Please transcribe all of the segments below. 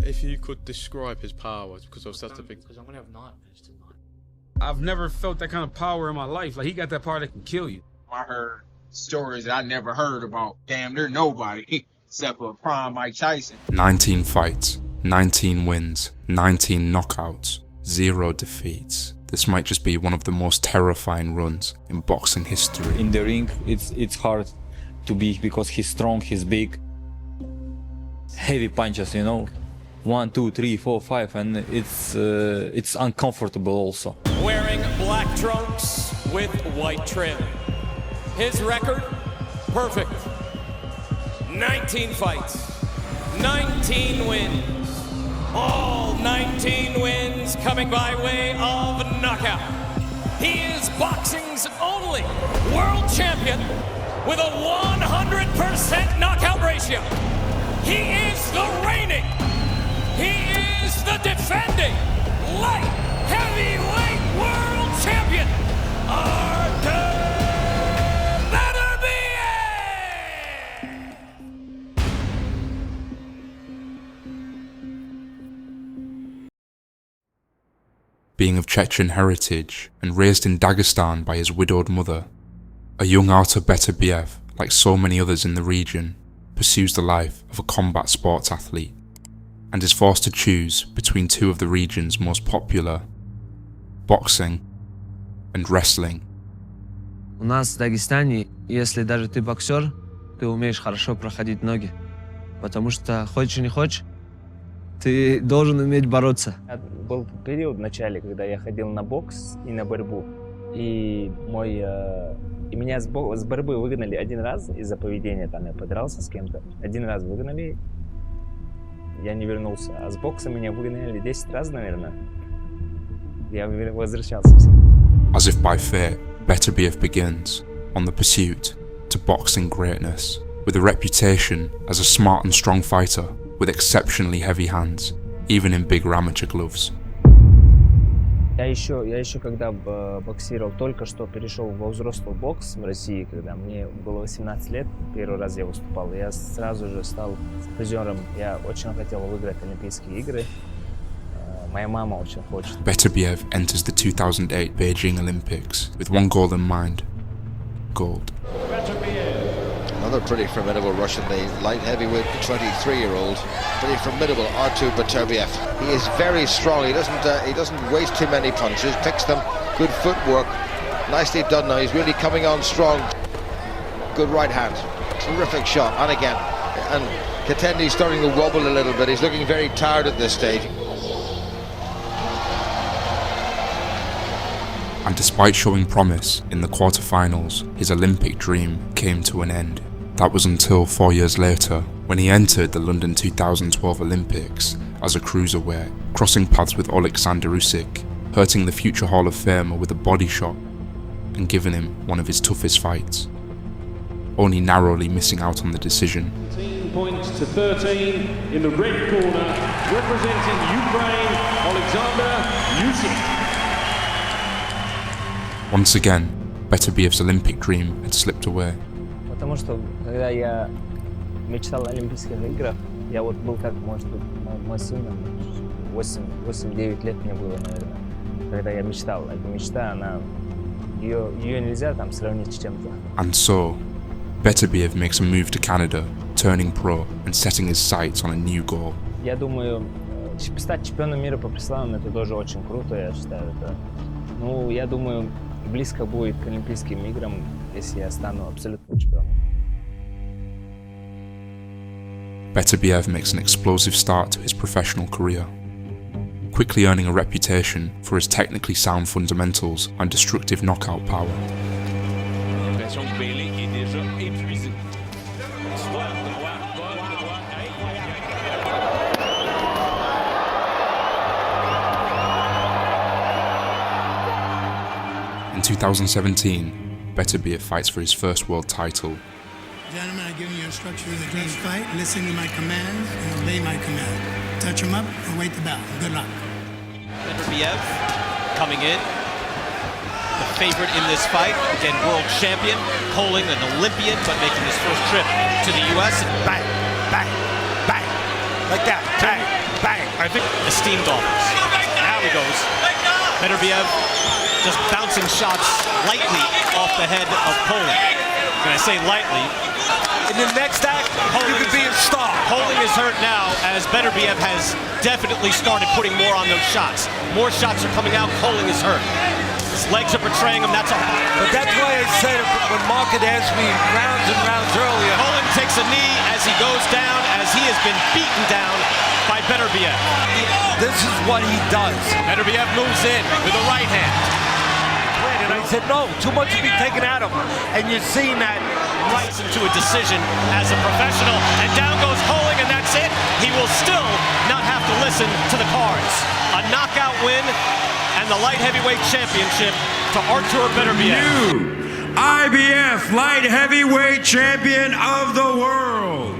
If you could describe his power, because that's the thing. Because I'm gonna have nightmares tonight. I've never felt that kind of power in my life. Like, he got that power that can kill you. I heard stories that I never heard about damn near nobody except for prime Mike Tyson. 19 fights, 19 wins, 19 knockouts, 0 defeats. This might just be one of the most terrifying runs in boxing history. In the ring, it's hard to be because he's strong, he's big. Heavy punches, you know. 1, 2, 3, 4, 5, and it's uncomfortable also. Wearing black trunks with white trim. His record, perfect. 19 fights, 19 wins. All 19 wins coming by way of knockout. He is boxing's only world champion with a 100% knockout ratio. He is the reigning, he is the defending light heavyweight world champion, Artur Beterbiev! Being of Chechen heritage and raised in Dagestan by his widowed mother, a young Artur Beterbiev, like so many others in the region, pursues the life of a combat sports athlete and is forced to choose between two of the region's most popular, boxing and wrestling. У нас в Дагестане, если даже ты боксер, ты умеешь хорошо проходить ноги. Потому что, хочешь или не хочешь, ты должен уметь бороться. Был период в начале, когда я ходил на бокс и на борьбу. И меня с борьбы выгнали один раз из-за поведения. Там я подрался с кем-то. Один раз выгнали, я не вернулся. А с бокса меня выгнали 10 раз, наверное. Я возвращался всегда. As if by fate, Beterbiev begins on the pursuit to boxing greatness, with a reputation as a smart and strong fighter with exceptionally heavy hands, even in bigger amateur gloves. Я еще когда боксировал, только что перешел во взрослый бокс в России, когда мне было 18 лет, первый раз я выступал, я сразу же стал призером. Я очень хотел выиграть Олимпийские игры. Моя мама очень хочет. Beterbiev enters the 2008 Beijing Olympics with one goal in mind: gold. Another pretty formidable Russian, the light heavyweight 23-year-old, pretty formidable Artur Beterbiev. He is very strong. He doesn't waste too many punches. Picks them. Good footwork. Nicely done. Now he's really coming on strong. Good right hand. Terrific shot. And again, and Katendi's starting to wobble a little bit. He's looking very tired at this stage. And despite showing promise in the quarterfinals, his Olympic dream came to an end. That was until 4 years later, when he entered the London 2012 Olympics as a cruiserweight, crossing paths with Alexander Usyk, hurting the future Hall of Famer with a body shot, and giving him one of his toughest fights, only narrowly missing out on the decision. 13 points to 13 in the red corner, representing Ukraine, Alexander Usyk. Once again, Beterbiev's Olympic dream had slipped away. Потому что, когда я мечтал о Олимпийских играх, я вот был как, может быть, мой сын, 8-9 лет мне было, наверное, когда я мечтал. Эта мечта, ее нельзя там сравнить с чем-то. And so, Beterbiev makes a move to Canada, turning pro and setting his sights on a new goal. Я думаю, стать чемпионом мира по преславам, это тоже очень круто, я считаю. Это, ну, я думаю, близко будет к Олимпийским играм, если я стану абсолютным чемпионом. Beterbiev makes an explosive start to his professional career, quickly earning a reputation for his technically sound fundamentals and destructive knockout power. In 2017, Beterbiev fights for his first world title. Gentlemen, I give you a structure of the dream fight. Listen to my commands and obey my command. Touch him up and wait the bell. Good luck. Beterbiev coming in, the favorite in this fight, again world champion, Poland, an Olympian, but making his first trip to the U.S. and bang, bang, bang, like that, bang, bang. I think esteemed authors. Now he goes. Beterbiev just bouncing shots lightly off the head of Poling. When I say lightly, in the next act, you could be in stop. Poling is hurt now as Beterbiev has definitely started putting more on those shots. More shots are coming out. Poling is hurt. His legs are betraying him. That's why I said when Mark had asked me rounds and rounds earlier. Poling takes a knee as he goes down, as he has been beaten down by Beterbiev. This is what he does. Beterbiev moves in with a right hand. And I said, no, too much to be taken out of him. And you're seeing that rights into a decision as a professional. And down goes Poling, and that's it. He will still not have to listen to the cards. A knockout win and the light heavyweight championship to Artur Beterbiev. New IBF light heavyweight champion of the world.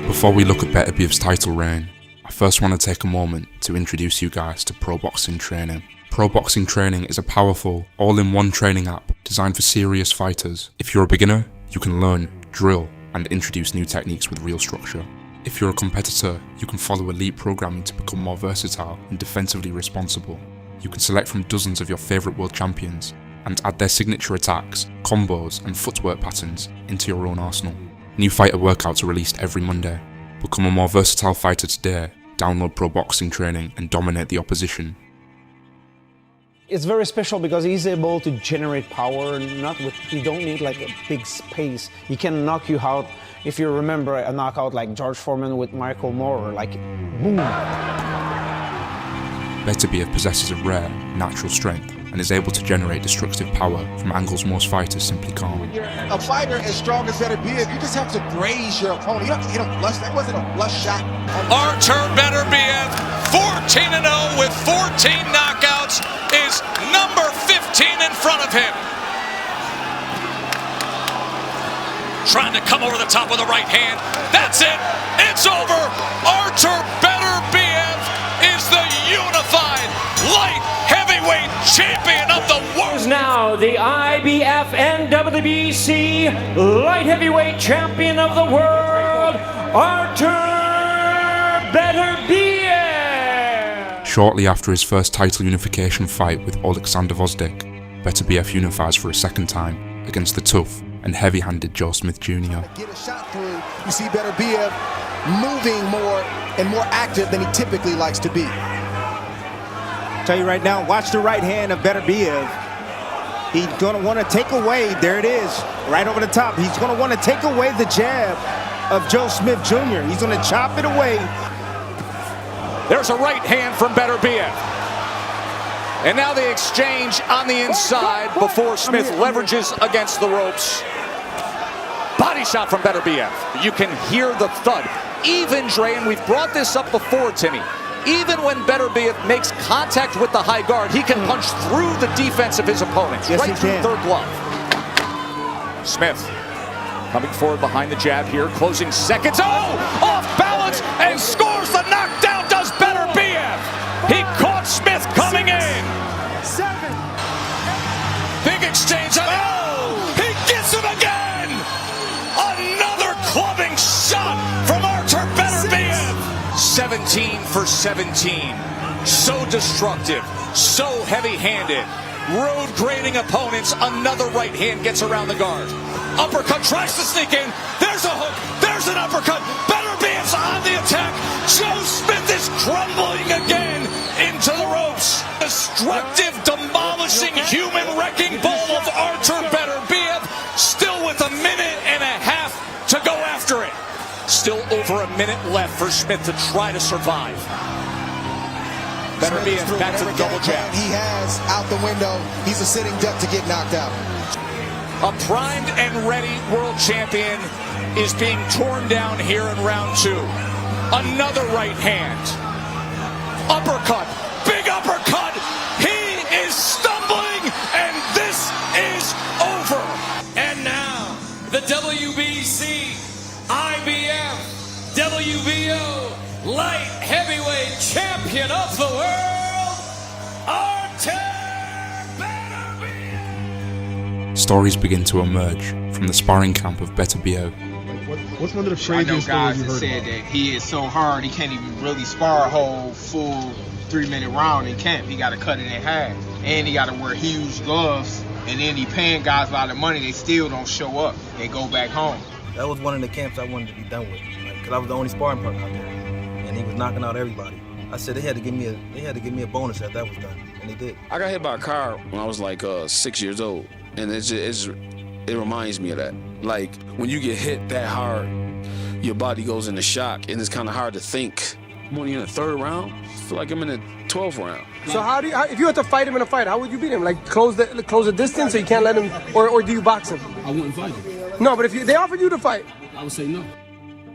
Before we look at Beterbiev's title reign, I first want to take a moment to introduce you guys to Pro Boxing Training. Pro Boxing Training is a powerful, all-in-one training app designed for serious fighters. If you're a beginner, you can learn, drill, and introduce new techniques with real structure. If you're a competitor, you can follow elite programming to become more versatile and defensively responsible. You can select from dozens of your favourite world champions and add their signature attacks, combos, and footwork patterns into your own arsenal. New fighter workouts are released every Monday. Become a more versatile fighter today. Download Pro Boxing Training and dominate the opposition. It's very special because he's able to generate power. You don't need like a big space. He can knock you out. If you remember a knockout like George Foreman with Michael Moore, like boom. Beterbiev possesses a rare, natural strength and is able to generate destructive power from angles most fighters simply can't. When you're a fighter as strong as Beterbiev, you just have to graze your opponent. You don't have to hit him flush. That wasn't a flush shot. Artur Beterbiev, 14-0 with 14 knockouts, is number 15 in front of him. Trying to come over the top with a right hand. That's it. It's over. Artur Beterbiev is the unified light heavyweight champion of the world. Now the IBF and WBC light heavyweight champion of the world, Artur Beterbiev. Shortly after his first title unification fight with Alexander Vosdik, Beterbiev unifies for a second time against the tough and heavy-handed Joe Smith Jr. Get a shot through. You see Beterbiev moving more and more active than he typically likes to be. Tell you right now, watch the right hand of Beterbiev. He's going to want to take away, there it is, right over the top. He's going to want to take away the jab of Joe Smith Jr. He's going to chop it away. There's a right hand from Beterbiev. And now the exchange on the inside before Smith leverages against the ropes. Body shot from Beterbiev. You can hear the thud. Even, Dre, and we've brought this up before, Timmy, even when Beterbiev makes contact with the high guard, he can punch through the defense of his opponents, yes, right through third glove. Smith coming forward behind the jab here, closing seconds. Oh, off balance and scores the knockdown, does Beterbiev. He caught Smith coming in. 7. Big exchange. Oh, he gets him again. Another clubbing shot from Artur Beterbiev. 17 for 17. So destructive, so heavy-handed. Road grading opponents. Another right hand gets around the guard. Uppercut tries to sneak in. There's a hook. There's an uppercut. Beterbiev's on the attack. Joe Smith is crumbling again into the ropes. Destructive, demolishing, human wrecking ball of Artur Beterbiev. Still with a minute and a half to go after it. Still over a minute left for Smith to try to survive. Beterbiev back to the double jab. He has out the window. He's a sitting duck to get knocked out. A primed and ready world champion is being torn down here in round 2. Another right hand. Uppercut. Big uppercut. He is stumbling, and this is over. And now, the WBC, IBF, WBO light heavyweight champion of the world, Artur Beterbiev. Stories begin to emerge from the sparring camp of Beterbiev. What's one of the I know craziest guys stories that you heard said about? that he is so hard he can't even really spar a whole full 3-minute round in camp. He got to cut it in half, and he got to wear huge gloves. And then he paying guys a lot of money. They still don't show up. They go back home. That was one of the camps I wanted to be done with, because I was the only sparring partner out there, and he was knocking out everybody. I said they had to give me a bonus if that was done, and they did. I got hit by a car when I was like 6 years old, and it reminds me of that. Like when you get hit that hard, your body goes into shock, and it's kind of hard to think. I'm only in the 3rd round. I feel like I'm in the 12th round. So if you had to fight him in a fight, how would you beat him? Like close the distance, so you can't let him, or do you box him? I wouldn't fight him. No, but if they offered you to fight, I would say no.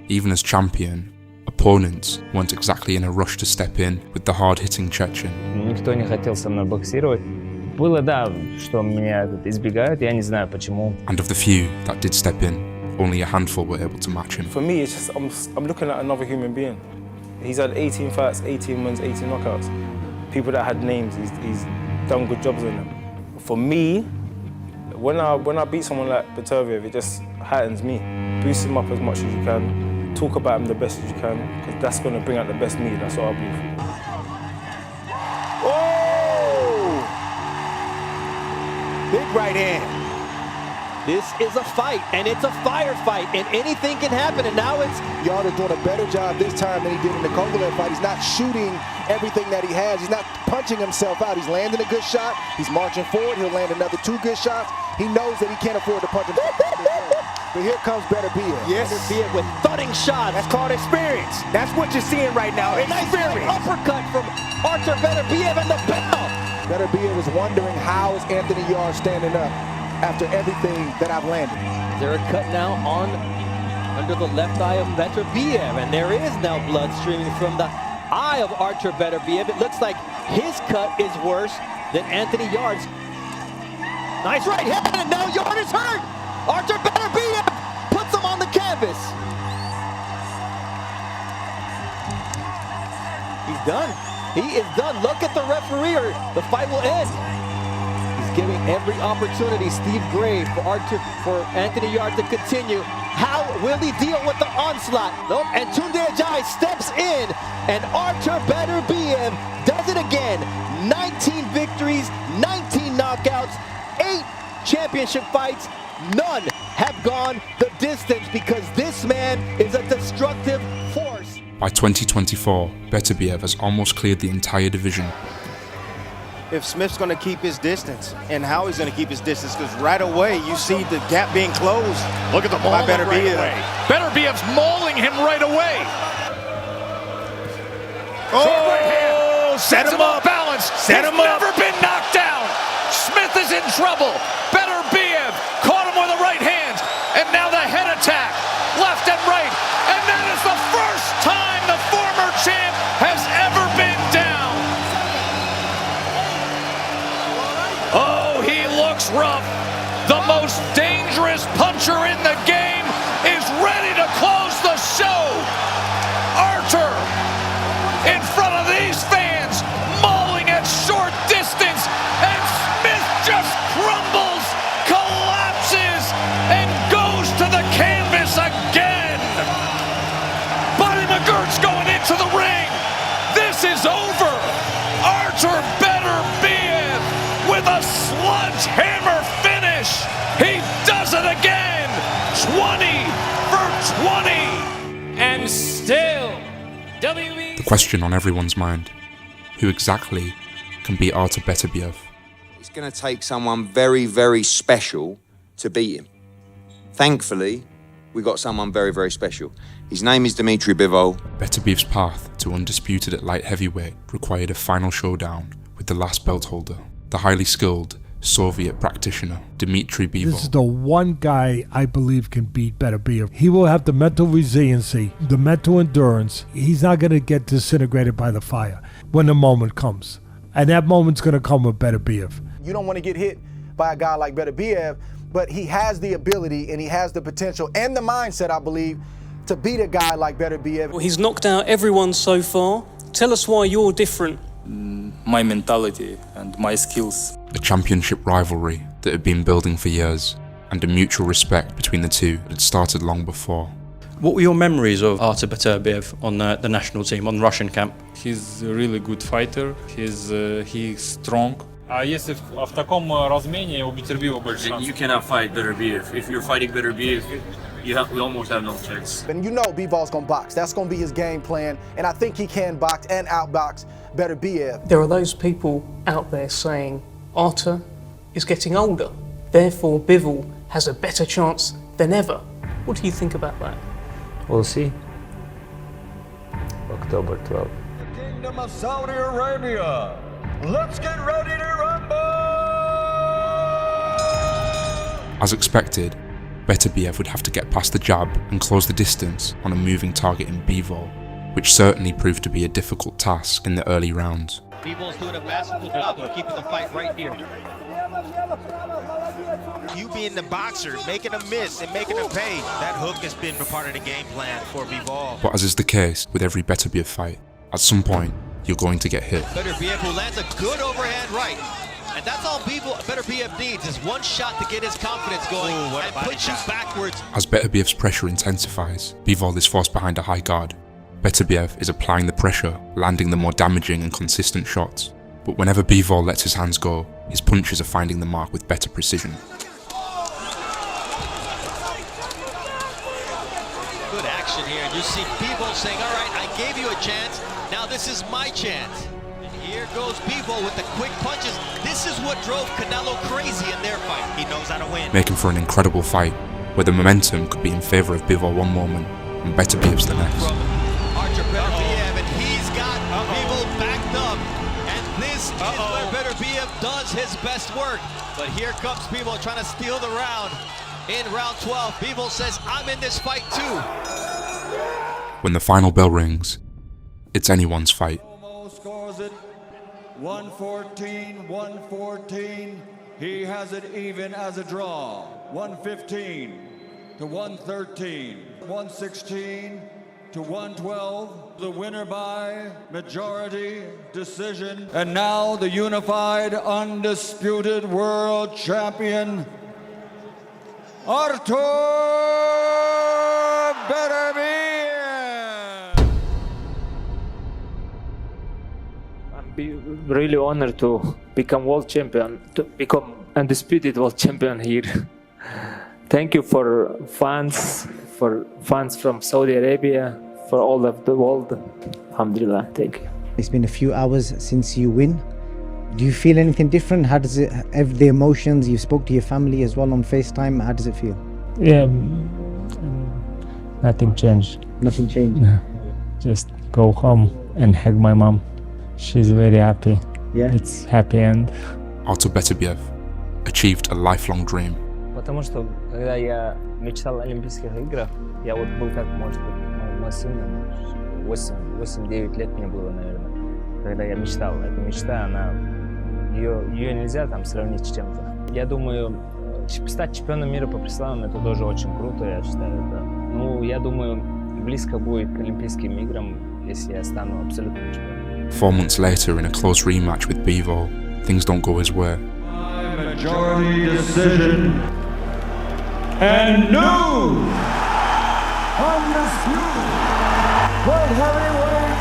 Even as champion, opponents weren't exactly in a rush to step in with the hard-hitting Chechen. Никто не хотел со мной боксировать. Было, да, что меня избегают, я не знаю почему. And of the few that did step in, only a handful were able to match him. For me, it's just I'm looking at another human being. He's had 18 fights, 18 wins, 18 knockouts. People that had names, he's done good jobs on them. For me, when I beat someone like Beterbiev, it just heightens me. Boost him up as much as you can. Talk about him the best as you can, because that's going to bring out the best me. That's what I believe. Oh! Big right hand. This is a fight, and it's a firefight, and anything can happen, and now it's... Yarder's doing a better job this time than he did in the Kovalev fight. He's not shooting everything that he has. He's not punching himself out. He's landing a good shot. He's marching forward. He'll land another 2 good shots. He knows that he can't afford to punch himself out. But here comes Beterbiev. Yes. Beterbiev with thudding shots. That's called experience. That's what you're seeing right now. A nice uppercut from Artur Beterbiev and the bell. Beterbiev is wondering how is Anthony Yarde standing up after everything that I've landed. There a cut now under the left eye of Beterbiev, and there is now blood streaming from the eye of Artur Beterbiev. It looks like his cut is worse than Anthony Yarde's. Nice right hand, and now Yarde is hurt. Artur Beterbiev puts him on the canvas. He's done. He is done. Look at the referee, or the fight will end. Giving every opportunity, Steve Gray, for Anthony Yarde to continue. How will he deal with the onslaught? Nope. And Tunde Ajayi steps in, and Artur Beterbiev does it again. 19 victories, 19 knockouts, 8 championship fights. None have gone the distance, because this man is a destructive force. By 2024, Beterbiev has almost cleared the entire division. If Smith's going to keep his distance, and how he's going to keep his distance, because right away you see the gap being closed. Look at the mauling right away. Beterbiev's mauling him right away. Oh, right hand. Set him up. Balance. Set him up. Never been knocked down. Smith is in trouble. Beterbiev caught him with a right hand, and now the head attack, left and right, and that is the first time the former champ has ever been down. Oh, he looks rough. The most dangerous puncher in the game is ready to close the show. Artur, in front of these fans, mauling at short distance, and Smith just crumbles, collapses, and goes to the canvas again. Buddy McGirt's going into the ring. This is over. Artur Beterbiev with a sledgehammer finish. He does it again. 20 for 20. And still, WB. The question on everyone's mind: who exactly can beat Artur Beterbiev? It's going to take someone very, very special to beat him. Thankfully, we got someone very, very special. His name is Dmitry Bivol. Beterbiev's path to undisputed at light heavyweight required a final showdown with the last belt holder, the highly skilled Soviet practitioner Dmitry Bivol. This is the one guy I believe can beat Beterbiev. He will have the mental resiliency, the mental endurance. He's not going to get disintegrated by the fire when the moment comes. And that moment's going to come with Beterbiev. You don't want to get hit by a guy like Beterbiev, but he has the ability and he has the potential and the mindset, I believe, to beat a guy like Beterbiev. Well, he's knocked out everyone so far. Tell us why you're different. My mentality and my skills. A championship rivalry that had been building for years, and a mutual respect between the two that had started long before. What were your memories of Artur Beterbiev on the national team, on Russian camp? He's a really good fighter. He's strong. Если в таком размене у Beterbiev больше шансов. You cannot fight Beterbiev. If you're fighting Beterbiev, we almost have no chance. And you know Bivol's gonna box. That's gonna be his game plan. And I think he can box and outbox Beterbiev. There are those people out there saying Artur is getting older, therefore Bivol has a better chance than ever. What do you think about that? We'll see. October 12th. The Kingdom of Saudi Arabia. Let's get ready to rumble! As expected, Beterbiev would have to get past the jab and close the distance on a moving target in Bivol, which certainly proved to be a difficult task in the early rounds. Bivol's doing a masterful job of keeping the fight right here. You being the boxer, making a miss and making a pay, that hook has been part of the game plan for Bivol. But as is the case with every Beterbiev fight, at some point, you're going to get hit. Beterbiev who lands a good overhand right. And that's all Beterbiev needs is one shot to get his confidence going and put you backwards. As Beterbiev's pressure intensifies, Bivol is forced behind a high guard. Beterbiev is applying the pressure, landing the more damaging and consistent shots. But whenever Bivol lets his hands go, his punches are finding the mark with better precision. Good action here. And you see Bivol saying, all right, I gave you a chance. Now this is my chance. And here goes Bivol with the quick punches. This is what drove Canelo crazy in their fight. He knows how to win. Making for an incredible fight, where the momentum could be in favour of Bivol one moment and Beterbiev's the next. Artur Beterbiev, and he's got Bivol backed up. And this is where Beterbiev does his best work. But here comes Bivol trying to steal the round. In round 12, Bivol says, I'm in this fight too. When the final bell rings, it's anyone's fight. Scores it 114, 114. He has it even as a draw. 115 to 113, 116 to 112. The winner by majority decision. And now the unified, undisputed world champion, Artur Beterbiev. I'm really honored to become world champion, to become undisputed world champion here. Thank you for fans from Saudi Arabia, for all of the world. Alhamdulillah, thank you. It's been a few hours since you win. Do you feel anything different? How does it, the emotions, you spoke to your family as well on FaceTime, how does it feel? Yeah, nothing changed. Nothing changed? No. Just go home and hug my mom. She's very happy. Yeah? It's happy end. Artur Beterbiev achieved a lifelong dream. Потому что, когда я мечтал о Олимпийских играх, я вот был как, может быть, мой сын, 8-9 лет мне было, наверное, когда я мечтал. Эта мечта, ее нельзя там сравнить с чем-то. Я думаю, стать чемпионом мира по преславам, это тоже очень круто, я считаю. Это, ну, я думаю, близко будет к Олимпийским играм, если я стану абсолютным чемпионом. 4 months later, in a close rematch with Bivol, things don't go his way. Majority decision. And new undisputed world heavyweight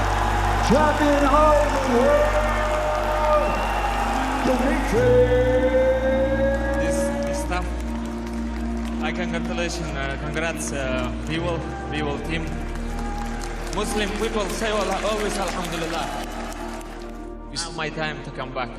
champion of the world, Dmitry. This tough. Congrats, Bivol team. Muslim people say always Alhamdulillah. It's now my time to come back.